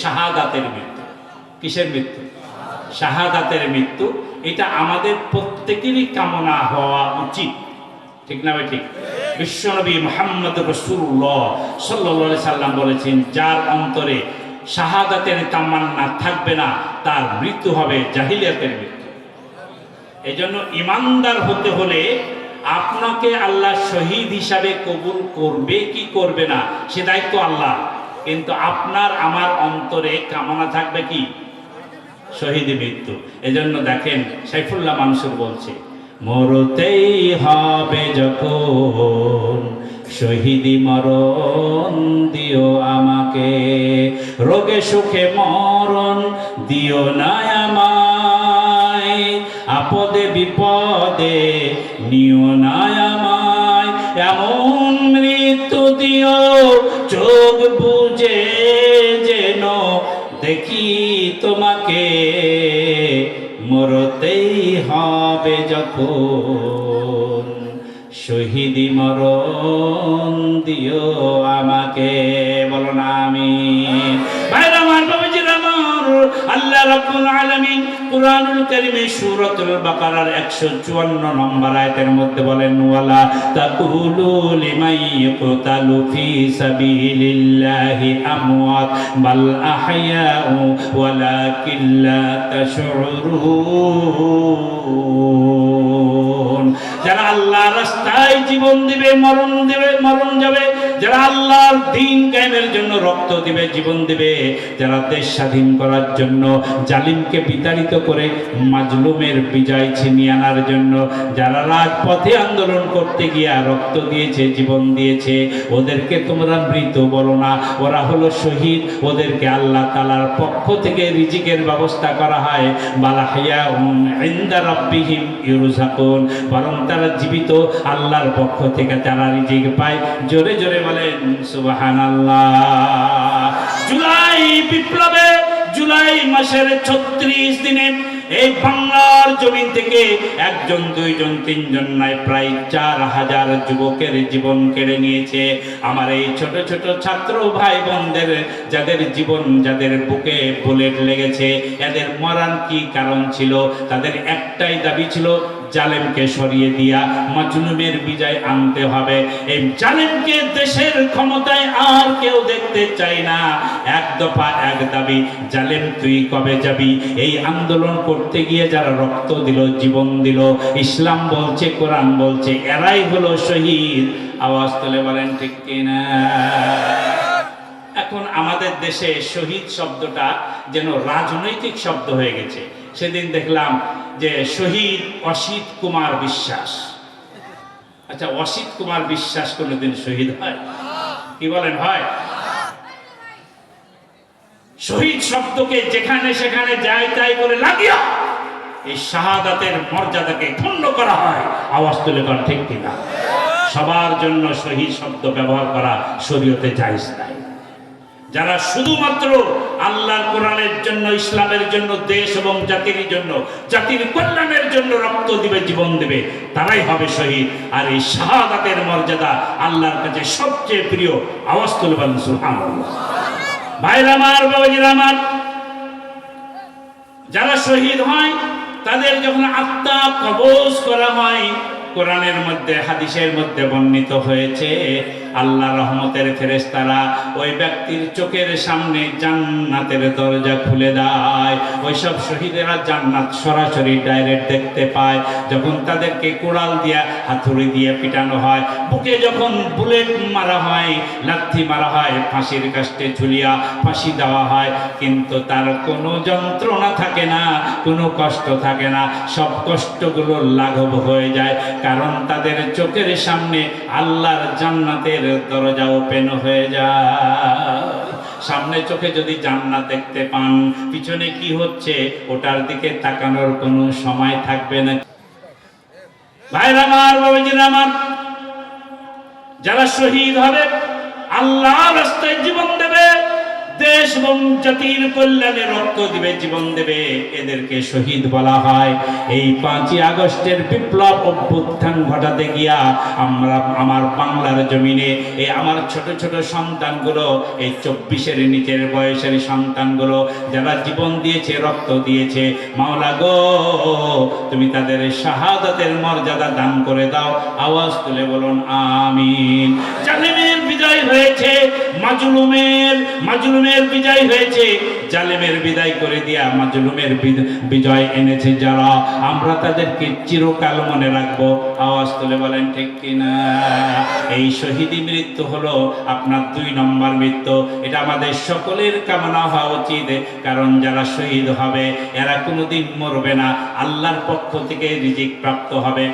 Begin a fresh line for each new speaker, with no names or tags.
শাহাদাতের মৃত্যু। কিসের মৃত্যু? শাহাদাতের মৃত্যু। এটা আমাদের প্রত্যেকেরই কামনা হওয়া উচিত, ঠিক না ভাই? ঠিক। বিশ্বনবী মুহাম্মদ রাসূলুল্লাহ সাল্লাল্লাহু আলাইহি সাল্লাম বলেছেন, যার অন্তরে শাহাদাতের তামান্না থাকবে না তার মৃত্যু হবে জাহিলিয়াতের মৃত্যু। এই জন্য ইমানদার হতে হলে আপনাকে আল্লাহ শহীদ হিসাবে কবুল করবে কি করবে না সে দায়িত্ব আল্লাহ, কিন্তু আপনার আমার অন্তরে কামনা থাকবে কি? শহীদ মৃত্যু। এজন্য দেখেন সাইফুল্লাহ মানসুর বলছে, মরতেই হবে যখন শহীদি মরণ দিও আমাকে, রোগে সুখে মরণ দিও না আমায়, আপদে বিপদে নিও না আমায়, এমন মৃত্যু দিও চোখ বুঝে যেন দেখি তোমাকে, মরতেই হবে যখন শহীদি মরণ দিও আমাকে। বলো না আমিন। ভাইরা আমার, বাবাজিরা আমার, আল্লাহ রাব্বুল আলামিন কুরআনুল কারীমে সূরাতুল বাকারার 154 নম্বর আয়াতের মধ্যে বলেন, ওয়ালা তাকুলু লিমান ইয়াকতালু ফি সাবিলিল্লাহি আমওয়াত বাল আহইয়াউ ওয়ালাকিন লা তাশউরুন। যারা আল্লাহর রাস্তায় জীবন দিবে মরণ যাবে, যারা আল্লাহর দ্বীন কায়েমের জন্য রক্ত দিবে জীবন দিবে, যারা দেশ স্বাধীন করার জন্য জালিমকে বিতাড়িত করে মাজলুমের বিজয় ছিনিয়ে আনার জন্য যারা রাজপথে আন্দোলন করতে গিয়ে রক্ত দিয়েছে জীবন দিয়েছে, ওদেরকে তোমরা মৃত বলো না, ওরা হলো শহীদ। ওদেরকে আল্লাহ তাআলার পক্ষ থেকে রিজিকের ব্যবস্থা করা হয়, বালাহিয়া ইনদা রাব্বিহিম ইউরযাকুন, বরং তারা জীবিত, আল্লাহর পক্ষ থেকে তারা রিজিক পায়। জোরে জোরে বলেন সুবহানাল্লাহ। জুলাই বিপ্লবে জুলাই মাসের 36 দিনে এই বাংলার জমিন থেকে একজন, দুইজন, তিনজন নয়, প্রায় 4000 যুবকের জীবন কেড়ে নিয়েছে। আমার এই ছোট ছোট ছাত্র ভাই বোনদের যাদের জীবন, যাদের বুকে বুলেট লেগেছে, এদের মরার কি কারণ ছিল? তাদের একটাই দাবি ছিল, জালেমকে সরিয়ে দিয়া মাজলুমের বিজয় আনতে হবে। এই জালেমকে দেশের ক্ষমতায় আর কেউ দেখতে চায় না। এক দফা এক দাবি, জালেম তুই কবে যাবি? এই আন্দোলন করতে গিয়ে যারা রক্ত দিল, জীবন দিল, ইসলাম বলছে, কোরআন বলছে, এরাই হলো শহীদ। আওয়াজ তুলে বলেন ঠিক কিনা? এখন আমাদের দেশে শহীদ শব্দটা যেন রাজনৈতিক শব্দ হয়ে গেছে। সেদিন দেখলাম যে শহীদ অসিত কুমার বিশ্বাস। আচ্ছা, অসিত কুমার বিশ্বাস কোনদিন শহীদ হয়? কি বলেন, হয়? শহীদ শব্দকে যেখানে সেখানে যায় তাই করে লাগিয়া এই শাহাদাতের মর্যাদাকে ক্ষুণ্ণ করা হয়। আওয়াজ তুলে কর ঠিক কিনা? সবার জন্য শহীদ শব্দ ব্যবহার করা শরীয়তে জায়েজ নাই। যারা শুধুমাত্র আল্লাহর কোরআনের জন্য, ইসলামের জন্য, দেশ এবং জাতির জন্য, জাতির কল্যাণের জন্য রক্ত দিবে, জীবন দিবে, তারাই হবে শহীদ। আর এই শাহাদাতের মর্যাদা আল্লাহর কাছে সবচেয়ে প্রিয়। আওয়াজ তুলে বলেন সুবহানাল্লাহ। ভাইরা আমার, বাবাজিরা আমার, যারা শহীদ হয় তাদের যখন আত্মা কবজ করা হয়, কোরআনের মধ্যে, হাদিসের মধ্যে বর্ণিত হয়েছে, আল্লাহ রহমতের ফেরেশতারা ওই ব্যক্তির চোখের সামনে জান্নাতের দরজা খুলে দেয়। ওইসব শহীদেরা জান্নাত সরাসরি ডাইরেক্ট দেখতে পায়। যখন তাদেরকে কোড়াল দিয়া, হাতুড়ি দিয়ে পিটানো হয়, বুকে যখন বুলেট মারা হয়, লাথি মারা হয়, ফাঁসির কাস্টে ঝুলিয়া ফাঁসি দেওয়া হয়, কিন্তু তার কোনো যন্ত্রণা থাকে না, কোনো কষ্ট থাকে না। সব কষ্টগুলো লাঘব হয়ে যায়, কারণ তাদের চোখের সামনে আল্লাহর জান্নাতের দরজা ওপেন হয়ে যায়। সামনে চোখে যদি জান্নাত দেখতে পান, পিছনে কি হচ্ছে ওটার দিকে তাকানোর কোনো সময় থাকবে না। ভাইরা আমার, বাবাজিরা আমার, যারা শহীদ হবে, আল্লাহর রাস্তায় জীবন দেবে, দেশ এবং জাতির কল্যাণে রক্ত দিবে, জীবন দেবে, এদেরকে শহীদ বলা হয়। এই 5ই আগস্টের বিপ্লব অভ্যুত্থান ঘটাতে গিয়া আমার বাংলার জমিনে এই আমার ছোট ছোট সন্তানগুলো, এই 24-এর নিচের বয়সের সন্তানগুলো যারা জীবন দিয়েছে, রক্ত দিয়েছে, মাওলা গো তুমি তাদের শাহাদাতের মর্যাদা দান করে দাও। আওয়াজ তুলে বলুন আমিন। জালিমের বিজয় হয়েছে, মাজলুমের বিজয় হয়েছে, জালিমের বিদায় করে দিয়া মাজলুমের বিজয় এনেছে যারা, আমরা তাদেরকে চিরকাল মনে রাখবো। আওয়াজ তুলে বলেন ঠিক কিনা? এই শহীদি মৃত্যু হলো আপনার 2 নম্বর মৃত্যু। এটা আমাদের সকলের কামনা হওয়া উচিত, কারণ যারা শহীদ হবে এরা কোনোদিন মরবে না, আল্লাহর পক্ষ থেকে রিজিক প্রাপ্ত হবে।